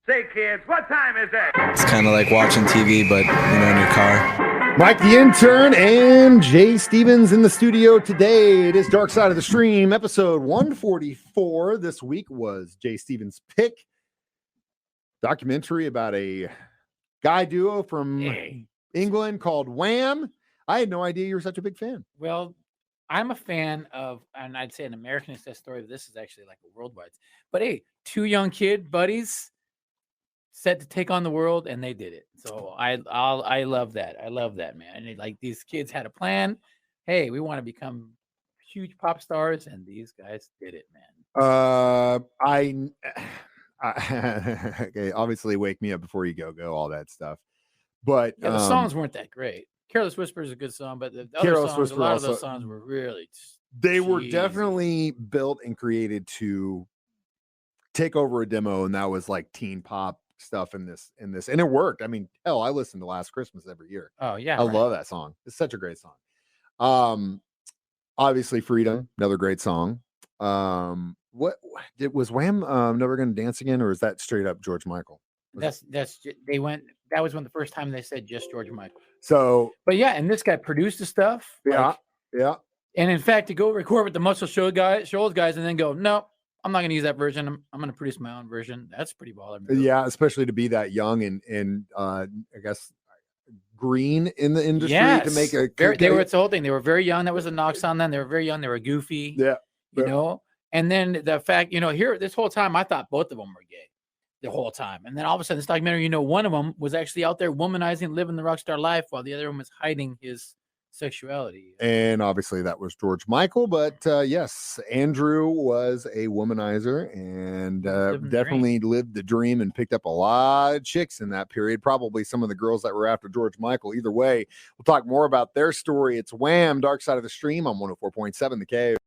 Say, kids, what time is it? It's kind of like watching TV, but, in your car. Mike the Intern and Jay Stevens in the studio today. It is Dark Side of the Stream, episode 144. This week was Jay Stevens' pick. Documentary about a guy duo from England called Wham. I had no idea you were such a big fan. Well, I'm a fan of, and I'd say an American success story, but this is actually like a worldwide. But hey, two young kid buddies set to take on the world, and they did it. So I love that. I love that, man. And like these kids had a plan. Hey, we want to become huge pop stars, and these guys did it, man. Okay, obviously wake me up before you go, all that stuff. But yeah, the songs weren't that great. Careless Whisper is a good song, but the other songs, a lot of those songs were really were definitely built and created to take over a demo, and that was like teen pop stuff in this, and it worked. I mean, hell, I listen to Last Christmas every year. Oh yeah, I love that song. It's such a great song. Obviously Freedom, another great song. Was Wham Never Gonna Dance Again, or is that straight up George Michael? That was when the first time they said just George Michael. So, but yeah, and this guy produced the stuff. Yeah. And in fact, to go record with the Muscle Shoals guys, and then go, no, I'm not going to use that version. I'm going to produce my own version. That's pretty baller. Yeah, especially to be that young and I guess green in the industry to make a. It's the whole thing. They were very young. That was a knocks on them. They were very young. They were goofy. Yeah, you know. And then the fact, here this whole time, I thought both of them were gay. The whole time. And then all of a sudden, this documentary, one of them was actually out there womanizing, living the rock star life, while the other one was hiding his sexuality. And obviously that was George Michael, but yes, Andrew was a womanizer and definitely lived the dream and picked up a lot of chicks in that period. Probably some of the girls that were after George Michael. Either way, we'll talk more about their story. It's Wham, Dark Side of the Stream on 104.7 The Cave.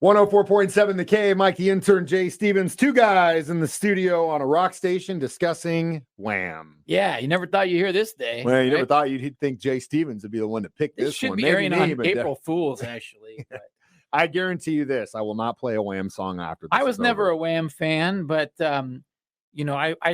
104.7 The Cave, Mike the Intern, Jay Stevens, two guys in the studio on a rock station discussing Wham. Yeah, you never thought you'd hear this day. Well, you never thought you'd think Jay Stevens would be the one to pick this should one. Be Maybe airing on April Fools, actually. But. I guarantee you this, I will not play a Wham song after this. I was never a Wham fan, but I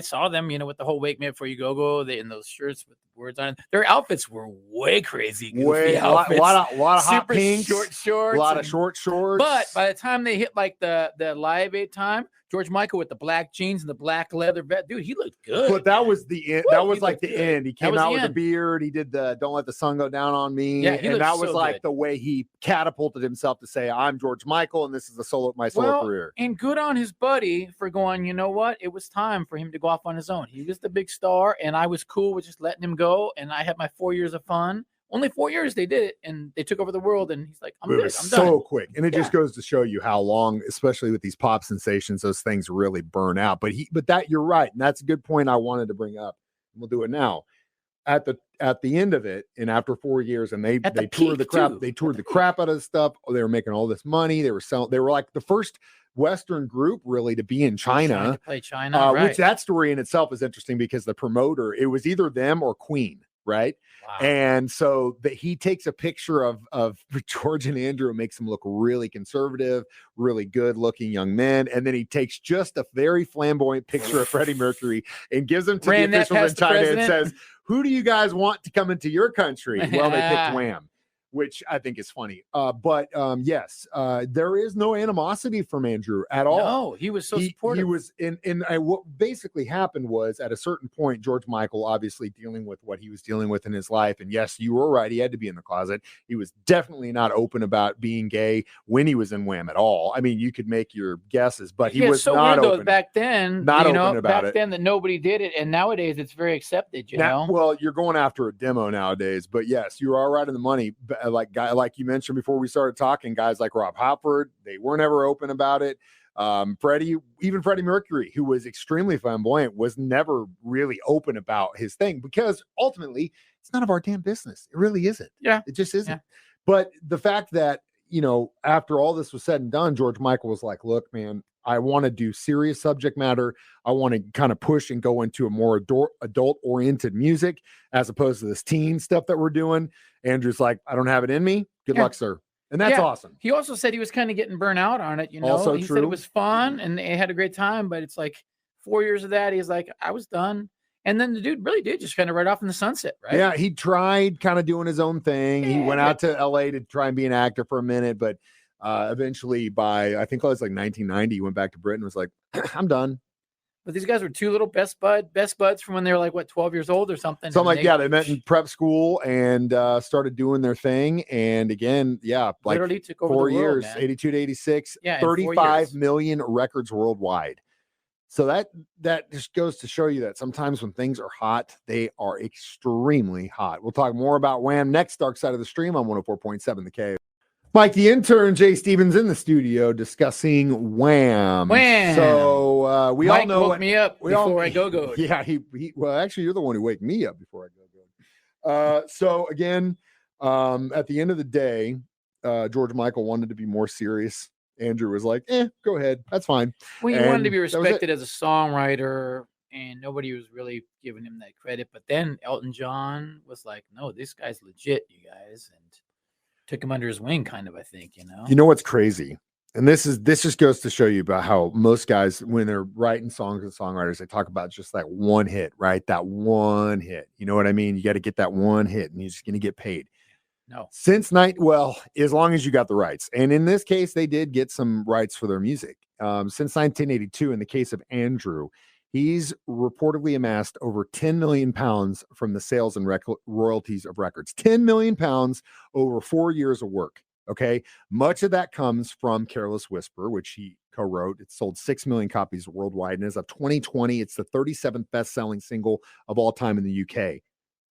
saw them, with the whole "Wake Me Up Before You Go" in those shirts with words on it. Their outfits were way crazy. A lot of hot pinks, short shorts, a lot of short shorts. But by the time they hit like the Live Aid time, George Michael with the black jeans and the black leather vest, dude, he looked good. But that was the end. That was like the good. end. He came out with a beard. He did the "Don't Let the Sun Go Down on Me." Yeah, and that was like the way he catapulted himself to say, "I'm George Michael, and this is my solo career." And good on his buddy for going, you know what? It was time for him to go off on his own. He was the big star, and I was cool with just letting him go. And I had my 4 years of fun. Only 4 years they did it, and they took over the world. And he's like, I'm good. I'm so done. Quick. And it just goes to show you how long, especially with these pop sensations, those things really burn out. But that you're right. And that's a good point I wanted to bring up. And we'll do it now. At the end of it, and after 4 years, and they toured the crap, they toured the crap out of stuff. They were making all this money. They were like the first Western group really to be in China. To play China, right. Which that story in itself is interesting because the promoter, it was either them or Queen. Right. Wow. And so he takes a picture of George and Andrew and makes them look really conservative, really good looking young men. And then he takes just a very flamboyant picture of Freddie Mercury and gives them to the officials in China and says, "Who do you guys want to come into your country?" Well, they picked Wham, which I think is funny. But yes, there is no animosity from Andrew at all. No, he was so supportive. He was what basically happened was at a certain point, George Michael obviously dealing with what he was dealing with in his life. And yes, you were right. He had to be in the closet. He was definitely not open about being gay when he was in Wham at all. I mean, you could make your guesses, but he was so not weird, open. Though, back then, not open about it. Back then that nobody did it. And nowadays it's very accepted, you know? Well, you're going after a demo nowadays, but yes, you are right in the money. Like you mentioned before we started talking, guys like Rob Halford, they weren't ever open about it. Freddie Mercury, who was extremely flamboyant, was never really open about his thing because ultimately it's none of our damn business. It really isn't. Yeah. It just isn't. Yeah. But the fact that, after all this was said and done, George Michael was like, look, man, I want to do serious subject matter. I want to kind of push and go into a more adult-oriented music as opposed to this teen stuff that we're doing. Andrew's like, I don't have it in me. Good luck, sir. And that's awesome. He also said he was kind of getting burnt out on it. Also he true. said it was fun and they had a great time, but it's like 4 years of that. He's like, I was done. And then the dude really did just kind of ride off in the sunset, right? Yeah, he tried kind of doing his own thing. He went out to LA to try and be an actor for a minute, but eventually by, I think it was like 1990, he went back to Britain and was like, I'm done. But these guys were two little best buds from when they were like, what, 12 years old or something? Something like, they met in prep school and started doing their thing. And again, like literally took over 4 the world, years, man. 82 to 86, Yeah, 35 million records worldwide. So that just goes to show you that sometimes when things are hot, they are extremely hot. We'll talk more about Wham next, Dark Side of the Stream on 104.7 The Cave. Mike, the intern, Jay Stevens in the studio discussing Wham. So we Mike all know woke me up before I go. Yeah, he. Well, actually, you're the one who wake me up before I go. So again, at the end of the day, George Michael wanted to be more serious. Andrew was like, go ahead. That's fine. Well, he wanted to be respected as a songwriter, and nobody was really giving him that credit. But then Elton John was like, no, this guy's legit, you guys. And took him under his wing, kind of, I think, You know what's crazy? And this just goes to show you about how most guys, when they're writing songs and songwriters, they talk about just that one hit, right? That one hit. You know what I mean? You got to get that one hit and you're just going to get paid. No. As long as you got the rights. And in this case, they did get some rights for their music. Since 1982, in the case of Andrew, he's reportedly amassed over 10 million pounds from the sales and royalties of records. 10 million pounds over 4 years of work. Okay. Much of that comes from Careless Whisper, which he co-wrote. It sold 6 million copies worldwide. And as of 2020, it's the 37th best-selling single of all time in the UK.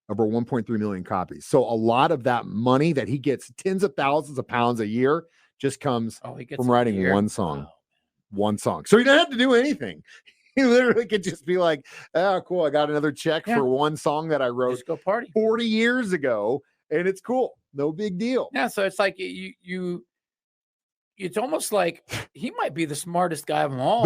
Over 1.3 million copies. So a lot of that money that he gets, tens of thousands of pounds a year, just comes from writing one song. Wow. One song. So he doesn't have to do anything. He literally could just be like, oh, cool. I got another check for one song that I wrote just go party 40 years ago. And it's cool. No big deal. Yeah. So it's like it's almost like he might be the smartest guy of them all.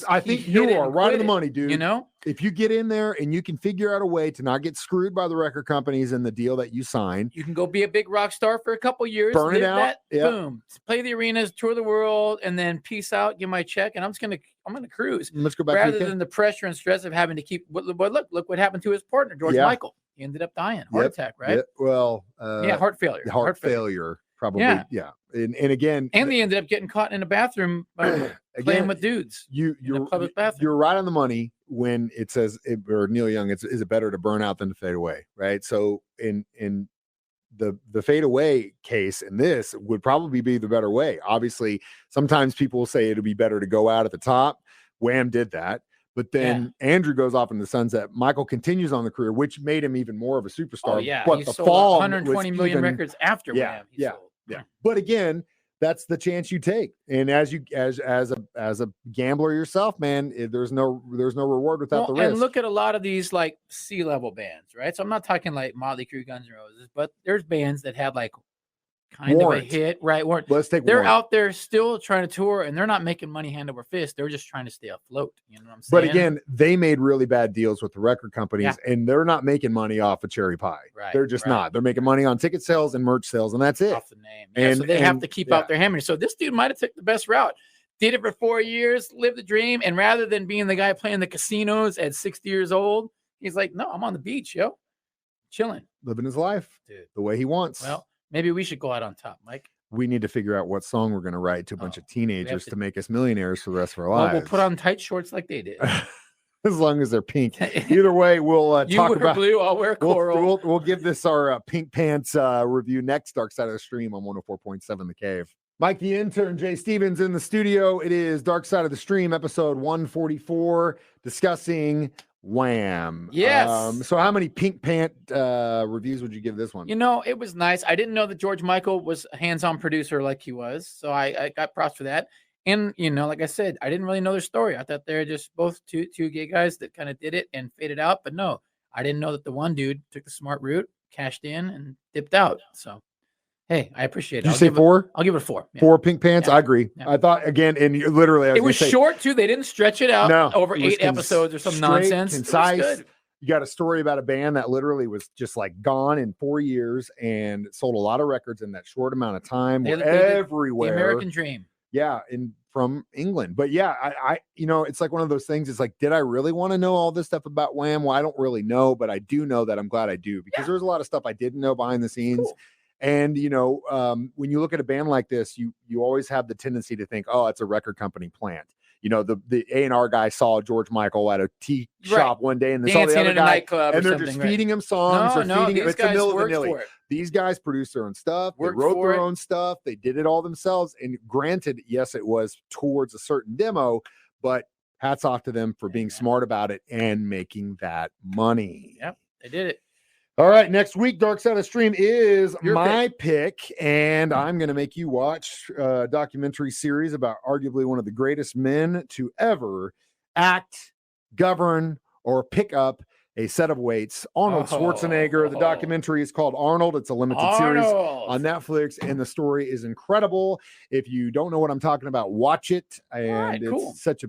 I think you are right on the money, dude. If you get in there and you can figure out a way to not get screwed by the record companies and the deal that you sign, you can go be a big rock star for a couple years, burn it out, boom, play the arenas, tour the world, and then peace out, get my check, and I'm gonna cruise. Let's go back rather than the pressure and stress of having to keep. Look what happened to his partner, George Michael. He ended up dying, heart attack, right? Well, heart failure. Heart failure. Probably, yeah. And again, they ended up getting caught in a bathroom playing with dudes. You're right on the money when it says, or Neil Young, is it better to burn out than to fade away, right? So in the fade away case, in this would probably be the better way. Obviously, sometimes people will say it'll be better to go out at the top. Wham did that. But then Andrew goes off in the sunset. Michael continues on the career, which made him even more of a superstar. Oh, yeah. But he the sold fall 120 million records after Wham. Yeah. But again, that's the chance you take. And as a gambler yourself, man, there's no reward without the risk. And look at a lot of these like C-level bands, right? So I'm not talking like Motley Crue, Guns N' Roses, but there's bands that have like kind of a hit, right? Let's take They're out there still trying to tour, and they're not making money hand over fist. They're just trying to stay afloat. You know what I'm saying? But again, they made really bad deals with the record companies, and they're not making money off of cherry pie. Right, they're just not. They're making money on ticket sales and merch sales, and that's it. Off the name. So they have to keep out their hammer. So this dude might have took the best route. Did it for 4 years, lived the dream, and rather than being the guy playing the casinos at 60 years old, he's like, no, I'm on the beach, chilling. Living his life the way he wants. Well, maybe we should go out on top, Mike. We need to figure out what song we're going to write to a bunch of teenagers to make us millionaires for the rest of our lives. We'll put on tight shorts like they did. As long as they're pink. Either way, we'll talk about blue. I'll wear coral. We'll give this our pink pants review next. Dark Side of the Stream on 104.7 The Cave. Mike, the intern, Jay Stevens in the studio. It is Dark Side of the Stream, episode 144, discussing Wham. Yes. So how many pink pant reviews would you give this one? It was nice. I didn't know that George Michael was a hands-on producer like he was. So I got props for that. And, like I said, I didn't really know their story. I thought they were just both two gay guys that kind of did it and faded out. But no, I didn't know that the one dude took the smart route, cashed in, and dipped out. So, hey, I appreciate it. Did you say 4? I'll give it a 4. Yeah. 4 pink pants? I agree. Yeah. I thought, again, and literally, it was short, too. They didn't stretch it out over 8 episodes or some straight, nonsense. Concise. It was good. You got a story about a band that literally was just like gone in 4 years and sold a lot of records in that short amount of time. Everywhere. The American dream. Yeah, from England. But yeah, I it's like one of those things. It's like, did I really want to know all this stuff about Wham? Well, I don't really know, but I do know that I'm glad I do, because there's a lot of stuff I didn't know behind the scenes. Cool. And when you look at a band like this, you always have the tendency to think, oh, it's a record company plant. The A&R guy saw George Michael at a tea shop one day, and they saw the other guy, and they're just feeding him songs. These guys worked for it. These guys produced their own stuff. They Worked wrote for their it. own stuff. They did it all themselves. And granted, yes, it was towards a certain demo, but hats off to them for being smart about it and making that money. Yep, they did it. All right, next week, Dark Side of Stream is Your my pick, and I'm going to make you watch a documentary series about arguably one of the greatest men to ever act, govern, or pick up a set of weights, Arnold Schwarzenegger. The documentary is called Arnold. It's a limited series on Netflix, and the story is incredible. If you don't know what I'm talking about, watch it. And it's such a,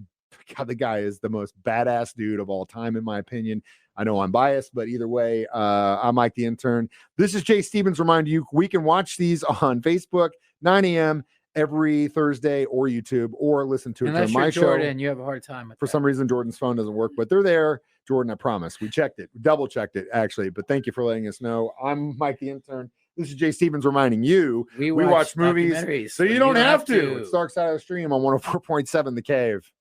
God, the guy is the most badass dude of all time, in my opinion. I know I'm biased, but either way, I'm Mike the Intern. This is Jay Stevens reminding you, we can watch these on Facebook, 9 a.m. every Thursday, or YouTube, or listen to it on my show. Jordan, you have a hard time with For that. some reason, Jordan's phone doesn't work, but they're there. Jordan, I promise. We checked it. Double checked it, actually. But thank you for letting us know. I'm Mike the Intern. This is Jay Stevens reminding you, we watch movies, so you don't have to. It's Dark Side of the Stream on 104.7 The Cave.